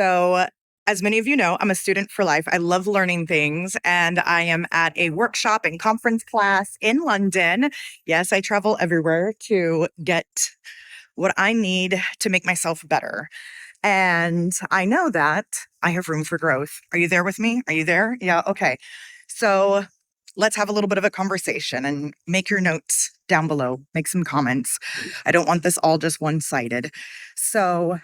So, as many of you know, I'm a student for life. I love learning things, and I am at a workshop and conference class in London. Yes, I travel everywhere to get what I need to make myself better. And I know that I have room for growth. Are you there with me? Are you there? Yeah. Okay. So, let's have a little bit of a conversation and make your notes down below, make some comments. I don't want this all just one sided. So,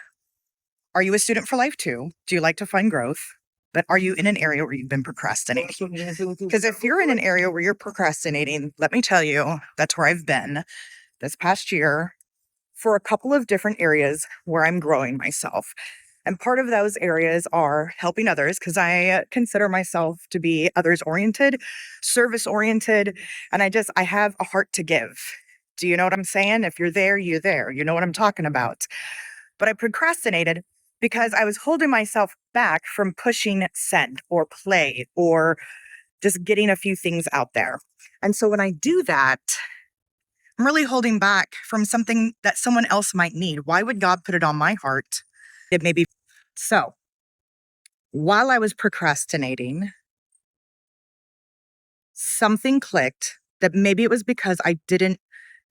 are you a student for life too? Do you like to find growth? But are you in an area where you've been procrastinating? Because if you're in an area where you're procrastinating, let me tell you, that's where I've been this past year for a couple of different areas where I'm growing myself. And part of those areas are helping others because I consider myself to be others oriented, service oriented, and I have a heart to give. Do you know what I'm saying? If you're there, you're there. You know what I'm talking about. But I procrastinated because I was holding myself back from pushing send or play or just getting a few things out there. And so when I do that, I'm really holding back from something that someone else might need. Why would God put it on my heart? It may be so. While I was procrastinating, something clicked that maybe it was because I didn't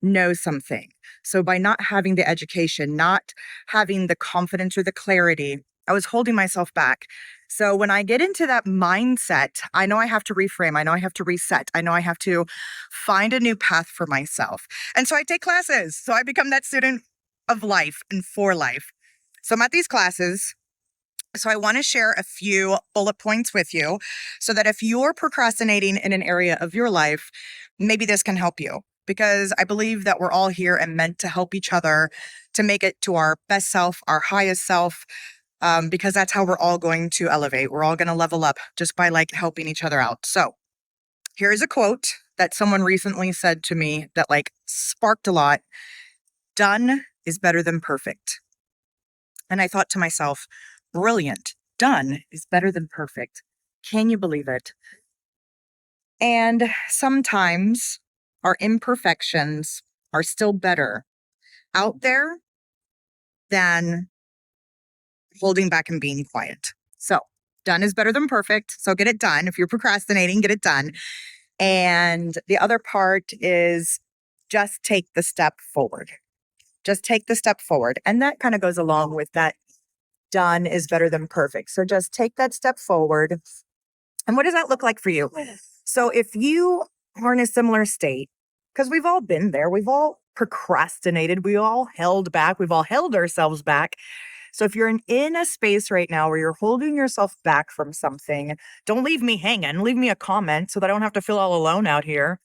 know something. So by not having the education, not having the confidence or the clarity, I was holding myself back. So when I get into that mindset, I know I have to reframe. I know I have to reset. I know I have to find a new path for myself. And so I take classes. So I become that student of life and for life. So I'm at these classes. So I want to share a few bullet points with you so that if you're procrastinating in an area of your life, maybe this can help you because I believe that we're all here and meant to help each other to make it to our best self, our highest self, because that's how we're all going to elevate. We're all going to level up just by helping each other out. So here's a quote that someone recently said to me that sparked a lot. Done is better than perfect. And I thought to myself, brilliant. Done is better than perfect. Can you believe it? And sometimes our imperfections are still better out there than holding back and being quiet. So, done is better than perfect. So, get it done. If you're procrastinating, get it done. And the other part is just take the step forward. Just take the step forward. And that kind of goes along with that done is better than perfect. So just take that step forward. And what does that look like for you? So if you are in a similar state, because we've all been there, we've all procrastinated, we all held back, we've all held ourselves back. So if you're in a space right now where you're holding yourself back from something, don't leave me hanging. Leave me a comment so that I don't have to feel all alone out here.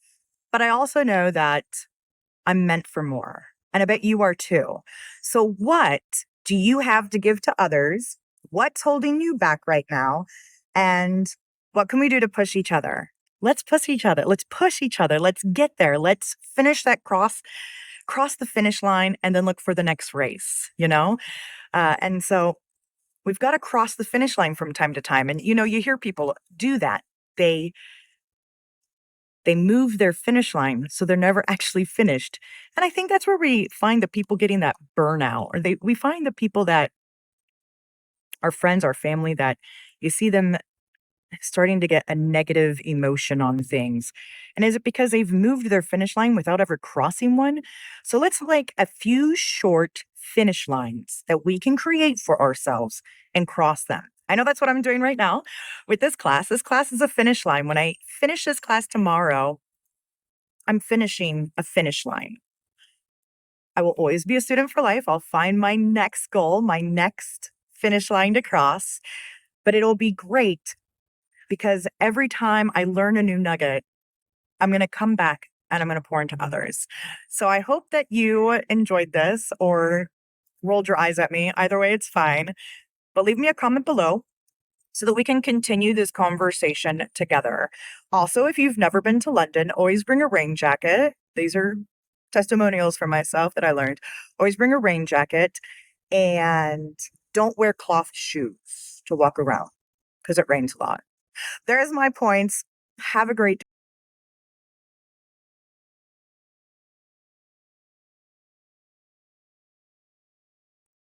But I also know that I'm meant for more. And I bet you are too. So what do you have to give to others? What's holding you back right now? And what can we do to push each other? Let's push each other. Let's push each other. Let's get there. Let's finish that cross the finish line and then look for the next race, And so we've got to cross the finish line from time to time. And, you hear people do that. They move their finish line, so they're never actually finished. And I think that's where we find the people getting that burnout, or we find the people that our friends, our family, that you see them starting to get a negative emotion on things. And is it because they've moved their finish line without ever crossing one? So let's a few short finish lines that we can create for ourselves and cross them. I know that's what I'm doing right now with this class. This class is a finish line. When I finish this class tomorrow, I'm finishing a finish line. I will always be a student for life. I'll find my next goal, my next finish line to cross, but it'll be great because every time I learn a new nugget, I'm going to come back and I'm going to pour into others. So I hope that you enjoyed this or rolled your eyes at me. Either way, it's fine. But leave me a comment below so that we can continue this conversation together. Also, if you've never been to London, always bring a rain jacket. These are testimonials for myself that I learned. Always bring a rain jacket and don't wear cloth shoes to walk around because it rains a lot. There's my points. Have a great day.